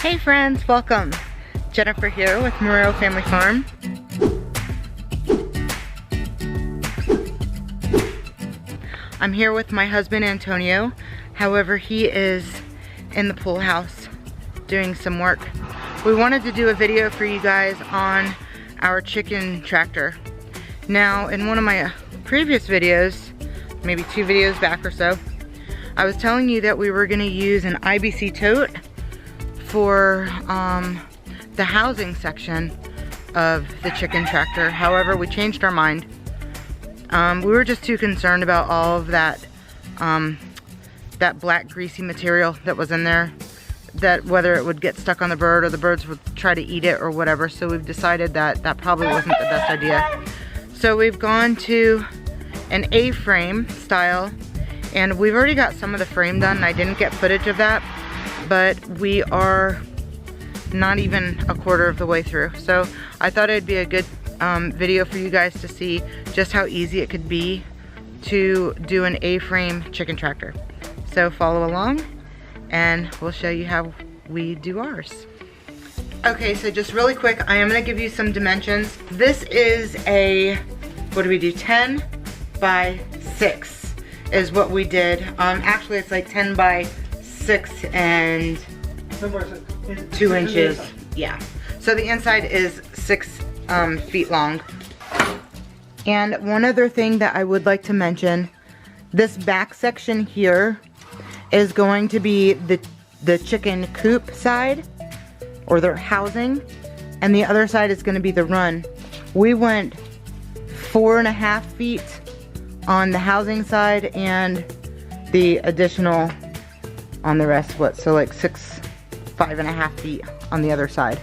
Hey friends, welcome. Jennifer here with Marrero Family Farm. I'm here with my husband Antonio. However, he is in the pool house doing some work. We wanted to do a video for you guys on our chicken tractor. Now, in one of my previous videos, maybe 2 videos back or so, I was telling you that we were gonna use an IBC tote for the housing section of the chicken tractor. However, we changed our mind. We were just too concerned about all of that that black greasy material that was in there, that whether it would get stuck on the bird or the birds would try to eat it or whatever. So we've decided that that probably wasn't the best idea. So we've gone to an A-frame style, and we've already got some of the frame done, and I didn't get footage of that, but we are not even a quarter of the way through. So I thought it'd be a good video for you guys to see just how easy it could be to do an A-frame chicken tractor. So follow along and we'll show you how we do ours. Okay, so just really quick, I am gonna give you some dimensions. This is a, what do we do, 10 by 6 is what we did. Actually it's like 10 by 6 and 2 inches. Yeah. So the inside is 6 feet long. And one other thing that I would like to mention, this back section here is going to be the chicken coop side, or their housing, and the other side is going to be the run. We went 4.5 feet on the housing side and the additional on the rest, what, so like 5.5 feet on the other side.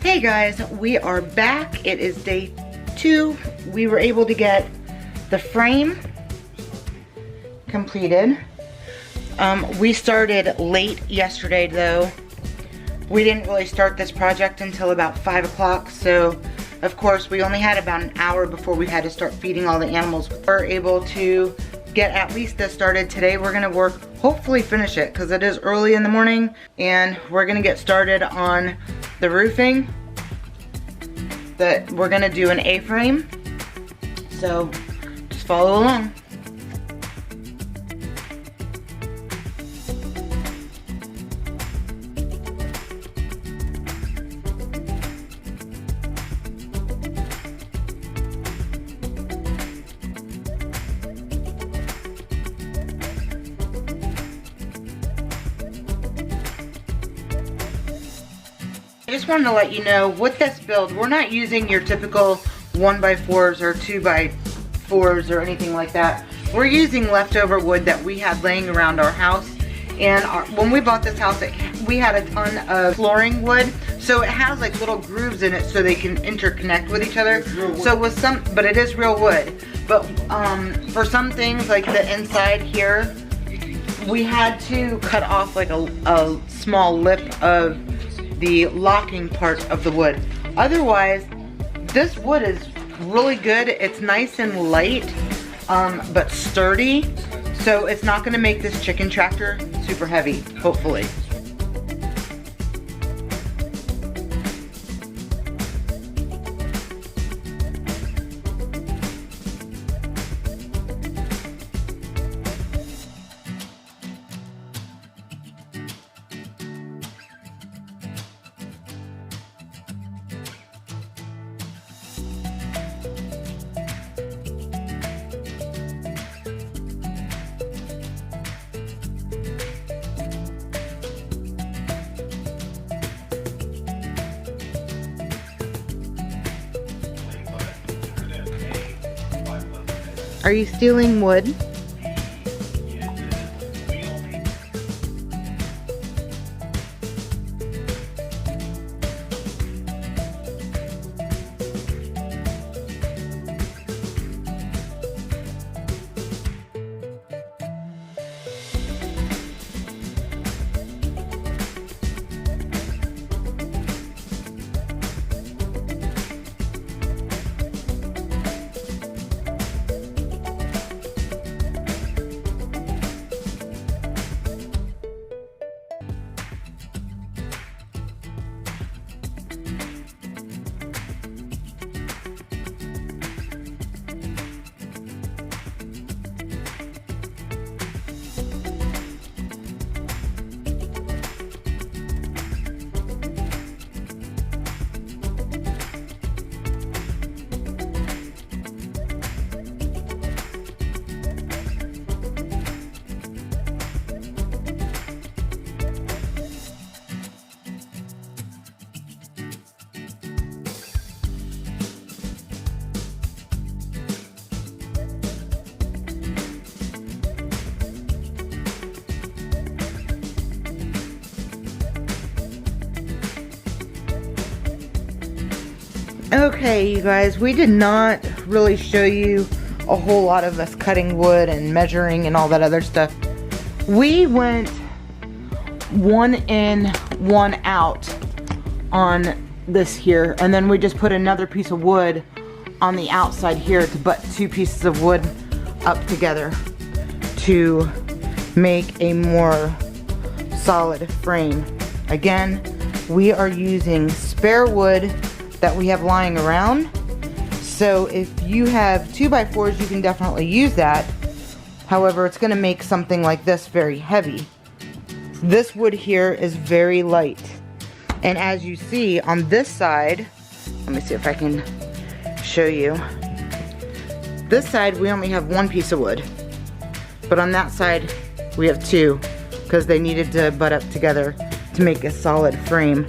Hey guys, we are back. It is day 2. We were able to get the frame completed. We started late yesterday though. We didn't really start this project until about 5 o'clock, so of course we only had about an hour before we had to start feeding all the animals. We're able to get at least this started. Today we're gonna work, hopefully finish it, because it is early in the morning, and we're gonna get started on the roofing. That we're gonna do an A-frame, so just follow along. I just wanted to let you know, with this build, we're not using your typical 1x4s or 2x4s or anything like that. We're using leftover wood that we had laying around our house. And when we bought this house, we had a ton of flooring wood. So it has like little grooves in it so they can interconnect with each other. So with some, but it is real wood. But for some things like the inside here, we had to cut off like a small lip of the locking part of the wood. Otherwise, this wood is really good. It's nice and light, but sturdy. So it's not gonna make this chicken tractor super heavy, hopefully. Are you stealing wood? Okay, you guys, we did not really show you a whole lot of us cutting wood and measuring and all that other stuff. We went 1 in, 1 out on this here, and then we just put another piece of wood on the outside here to butt 2 pieces of wood up together to make a more solid frame. Again, we are using spare wood that we have lying around. So if you have 2x4s, you can definitely use that. However, it's gonna make something like this very heavy. This wood here is very light. And as you see on this side, let me see if I can show you. This side, we only have 1 piece of wood. But on that side, we have 2, because they needed to butt up together to make a solid frame.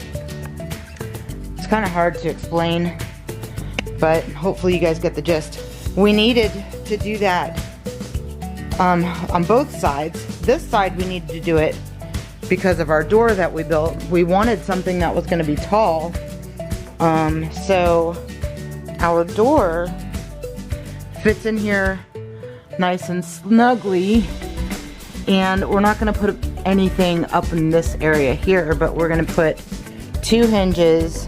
It's kind of hard to explain, but hopefully you guys get the gist. We needed to do that on both sides. This side we needed to do it because of our door that we built. We wanted something that was going to be tall. So our door fits in here nice and snugly, and we're not going to put anything up in this area here, but we're going to put 2 hinges.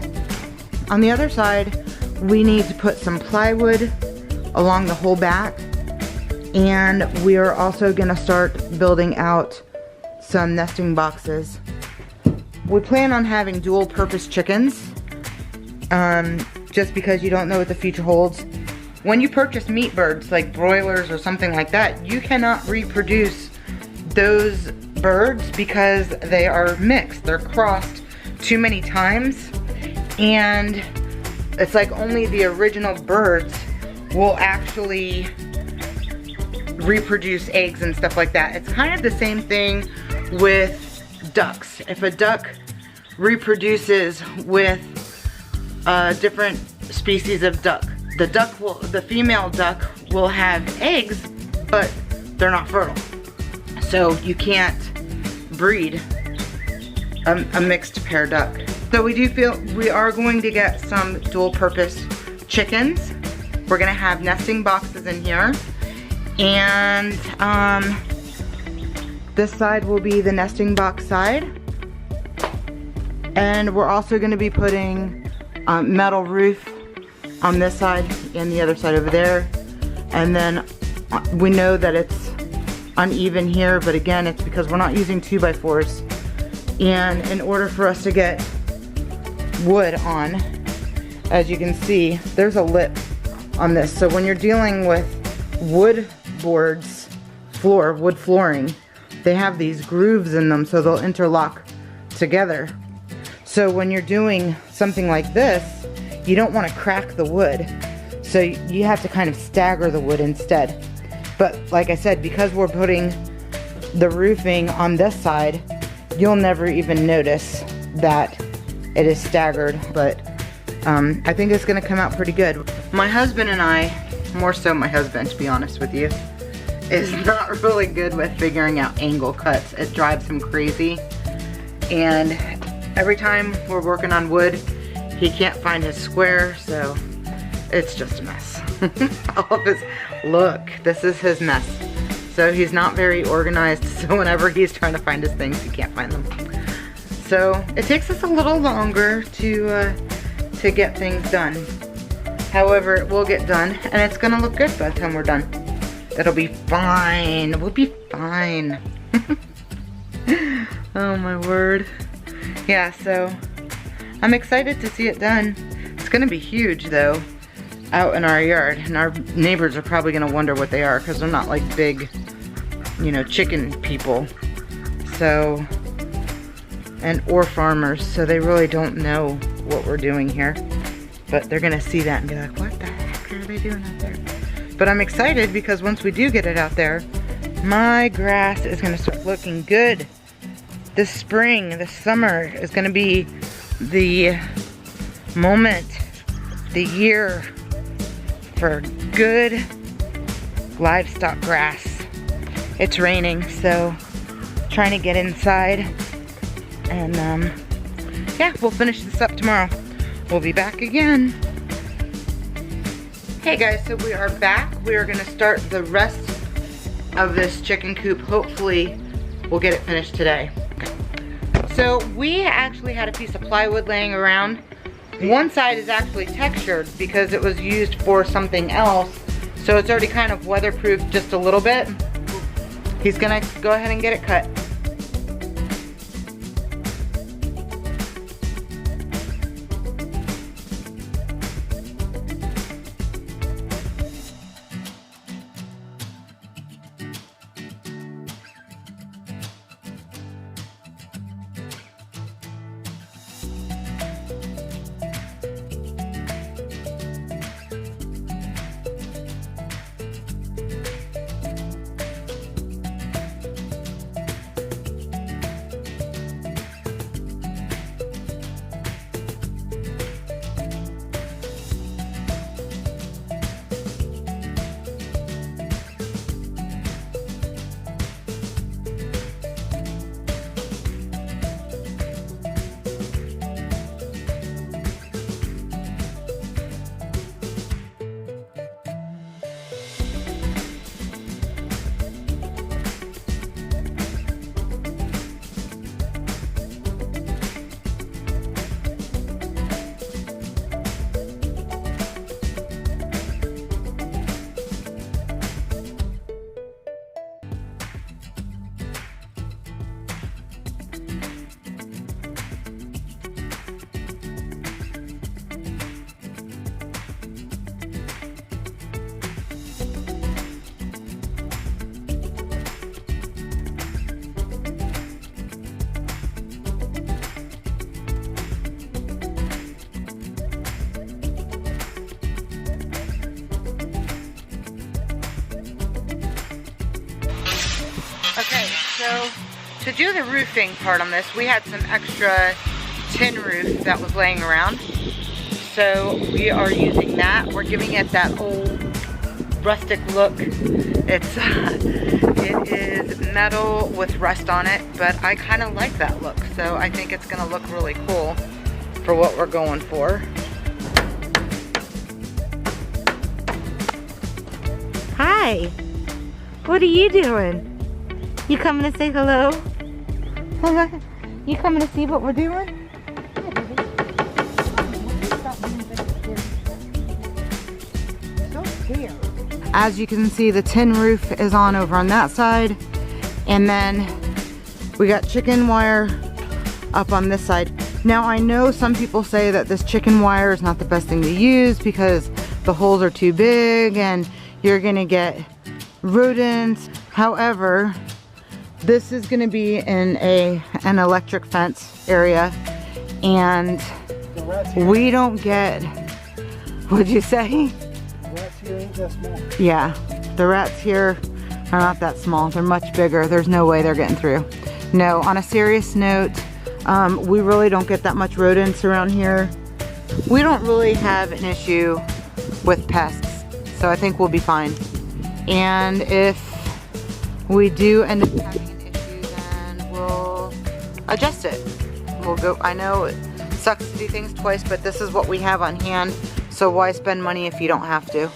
On the other side, we need to put some plywood along the whole back, and we are also going to start building out some nesting boxes. We plan on having dual purpose chickens, just because you don't know what the future holds. When you purchase meat birds like broilers or something like that, you cannot reproduce those birds because they are mixed. They're crossed too many times, and it's like only the original birds will actually reproduce eggs and stuff like that. It's kind of the same thing with ducks. If a duck reproduces with a different species of duck, the female duck will have eggs, but they're not fertile. So you can't breed a mixed pair duck. So we do feel we are going to get some dual purpose chickens. We're gonna have nesting boxes in here. And this side will be the nesting box side. And we're also gonna be putting metal roof on this side and the other side over there. And then we know that it's uneven here, but again, it's because we're not using 2x4s. And in order for us to get wood on, as you can see, there's a lip on this. So when you're dealing with wood boards, wood flooring, they have these grooves in them so they'll interlock together. So when you're doing something like this, you don't want to crack the wood. So you have to kind of stagger the wood instead. But like I said, because we're putting the roofing on this side, you'll never even notice that it is staggered. But I think it's gonna come out pretty good. My husband and I, more so my husband to be honest with you, is not really good with figuring out angle cuts. It drives him crazy. And every time we're working on wood, he can't find his square, so it's just a mess. All of his, look, this is his mess. So he's not very organized, so whenever he's trying to find his things, he can't find them. So it takes us a little longer to get things done. However, it will get done, and it's gonna look good by the time we're done. It'll be fine, we'll be fine. Oh my word. Yeah, so I'm excited to see it done. It's gonna be huge though, out in our yard, and our neighbors are probably gonna wonder what they are because they're not like big, you know, chicken people. So, or farmers, so they really don't know what we're doing here. But they're gonna see that and be like, what the heck are they doing out there? But I'm excited because once we do get it out there, my grass is gonna start looking good. This spring, this summer is gonna be the moment, the year for good livestock grass. It's raining, so trying to get inside, and yeah, we'll finish this up tomorrow. We'll be back again Hey guys, so we are back. We are gonna start the rest of this chicken coop. Hopefully we'll get it finished today. So we actually had a piece of plywood laying around. One side is actually textured because it was used for something else. So it's already kind of weatherproof just a little bit. He's gonna go ahead and get it cut. Okay, so to do the roofing part on this, we had some extra tin roof that was laying around. So we are using that. We're giving it that old rustic look. It is metal with rust on it, but I kind of like that look. So I think it's gonna look really cool for what we're going for. Hi, what are you doing? You coming to say hello? Hello? You coming to see what we're doing? So scared. As you can see, the tin roof is on over on that side. And then we got chicken wire up on this side. Now I know some people say that this chicken wire is not the best thing to use because the holes are too big and you're gonna get rodents. However, this is gonna be in an electric fence area, and we don't get, what'd you say? The rats here ain't that small. Yeah, the rats here are not that small. They're much bigger. There's no way they're getting through. No, on a serious note, we really don't get that much rodents around here. We don't really have an issue with pests, so I think we'll be fine. And if we do end up having an issue, then we'll adjust it. We'll go, I know it sucks to do things twice, but this is what we have on hand, so why spend money if you don't have to?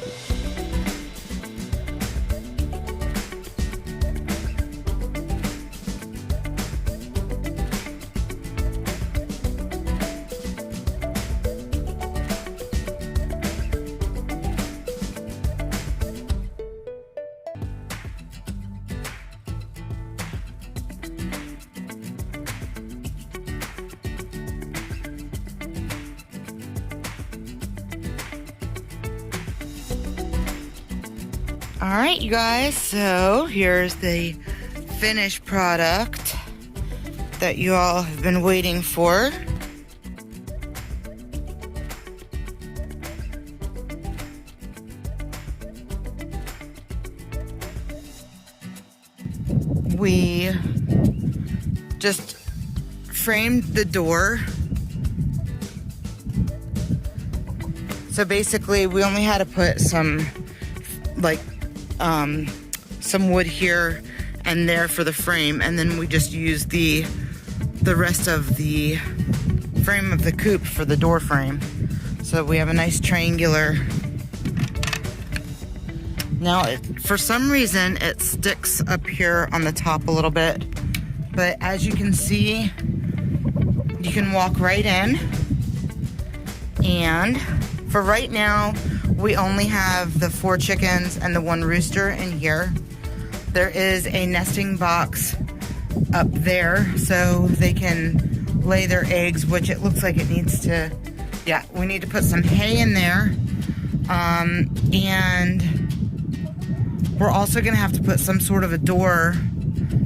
All right, you guys, so here's the finished product that you all have been waiting for. We just framed the door. So basically we only had to put some some wood here and there for the frame, and then we just used the rest of the frame of the coop for the door frame. So we have a nice triangular Now, for some reason, it sticks up here on the top a little bit. But as you can see, you can walk right in. And for right now, we only have the 4 chickens and the 1 rooster in here. There is a nesting box up there so they can lay their eggs, which it looks like it needs to, yeah, we need to put some hay in there. And we're also gonna have to put some sort of a door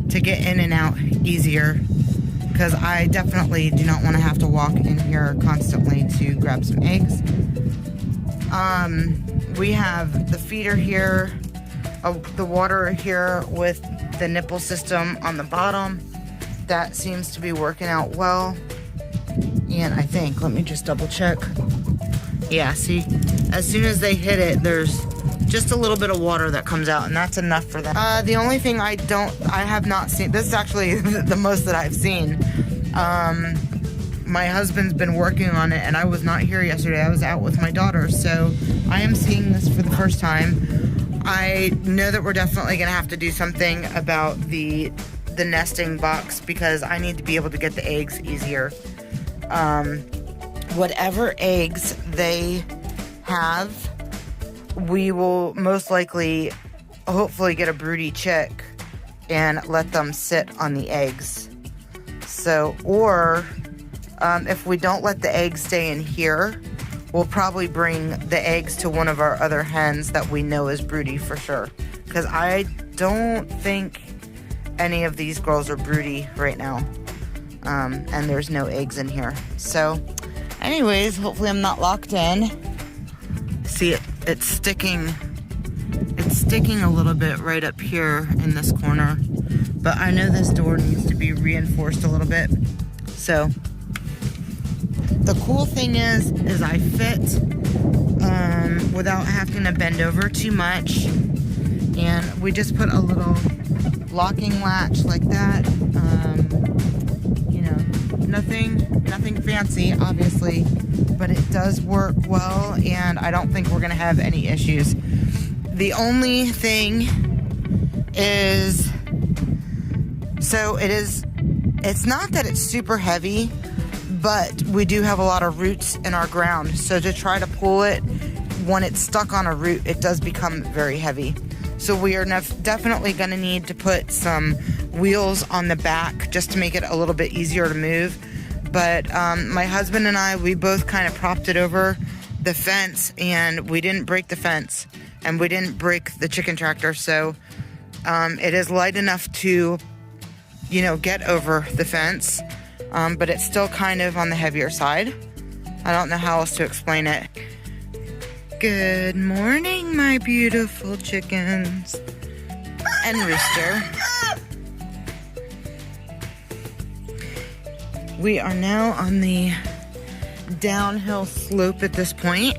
to get in and out easier, because I definitely do not want to have to walk in here constantly to grab some eggs. We have the feeder here, the water here with the nipple system on the bottom. That seems to be working out well. And I think, let me just double check. Yeah, see, as soon as they hit it, there's just a little bit of water that comes out, and that's enough for them. The only thing I have not seen, this is actually the most that I've seen. My husband's been working on it, and I was not here yesterday. I was out with my daughter, so I am seeing this for the first time. I know that we're definitely gonna have to do something about the nesting box, because I need to be able to get the eggs easier. Whatever eggs they have, we will most likely, hopefully, get a broody chick and let them sit on the eggs. So, or if we don't let the eggs stay in here, we'll probably bring the eggs to one of our other hens that we know is broody for sure. Because I don't think any of these girls are broody right now. And there's no eggs in here. So, anyways, hopefully I'm not locked in. See, it's sticking a little bit right up here in this corner. But I know this door needs to be reinforced a little bit. So, the cool thing is I fit without having to bend over too much. And we just put a little locking latch like that. You know, nothing fancy, obviously, but it does work well, and I don't think we're gonna have any issues. The only thing is, so it's not that it's super heavy, but we do have a lot of roots in our ground. So to try to pull it, when it's stuck on a root, it does become very heavy. So we are definitely going to need to put some wheels on the back just to make it a little bit easier to move. But my husband and I, we both kind of propped it over the fence, and we didn't break the fence, and we didn't break the chicken tractor. So it is light enough to, you know, get over the fence, but it's still kind of on the heavier side. I don't know how else to explain it. Good morning, my beautiful chickens and rooster. We are now on the downhill slope at this point.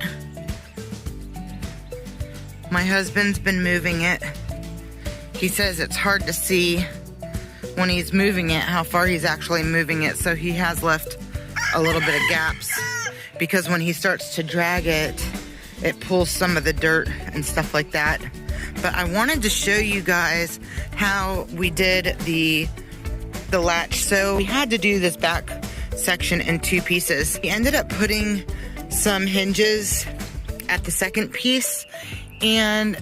My husband's been moving it. He says it's hard to see when he's moving it how far he's actually moving it, so he has left a little bit of gaps, because when he starts to drag it, it pulls some of the dirt and stuff like that. But I wanted to show you guys how we did the latch. So we had to do this back section in 2 pieces. We ended up putting some hinges at the second piece, and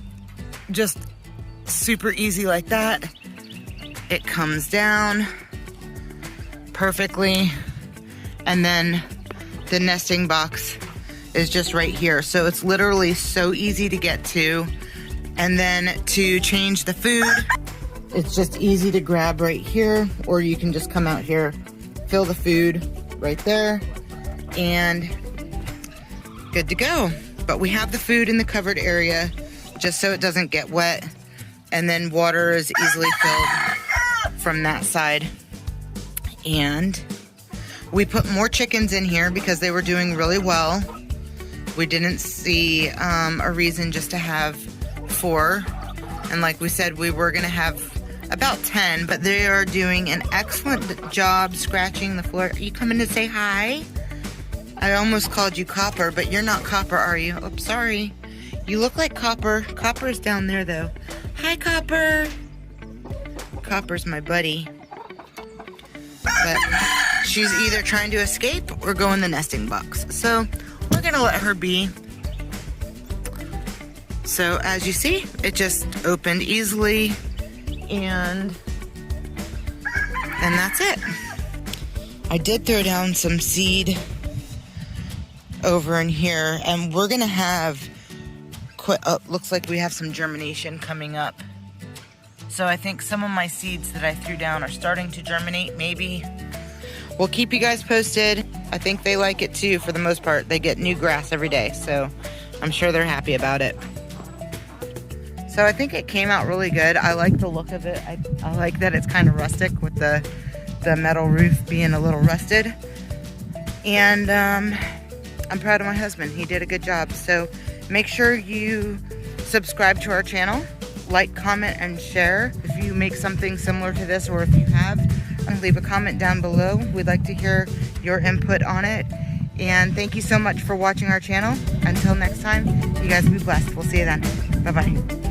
just super easy like that. It comes down perfectly, and then the nesting box is just right here. So it's literally so easy to get to. And then to change the food, it's just easy to grab right here, or you can just come out here, fill the food right there, and good to go. But we have the food in the covered area just so it doesn't get wet, and then water is easily filled from that side. And we put more chickens in here because they were doing really well. We didn't see a reason just to have 4. And like we said, we were going to have about 10, but they are doing an excellent job scratching the floor. Are you coming to say hi? I almost called you Copper, but you're not Copper, are you? Oh, sorry. You look like Copper. Copper's down there though. Hi, Copper. Copper's my buddy. But she's either trying to escape or go in the nesting box. So we're gonna let her be. So as you see, it just opened easily, and that's it. I did throw down some seed over in here, and we're gonna have looks like we have some germination coming up. So I think some of my seeds that I threw down are starting to germinate, maybe. We'll keep you guys posted. I think they like it too for the most part. They get new grass every day, so I'm sure they're happy about it. So I think it came out really good. I like the look of it. I like that it's kind of rustic with the metal roof being a little rusted. And I'm proud of my husband. He did a good job. So make sure you subscribe to our channel, like, comment, and share if you make something similar to this, or if you have, and leave a comment down below. We'd like to hear your input on it. And thank you so much for watching our channel. Until next time, you guys be blessed. We'll see you then. Bye-bye.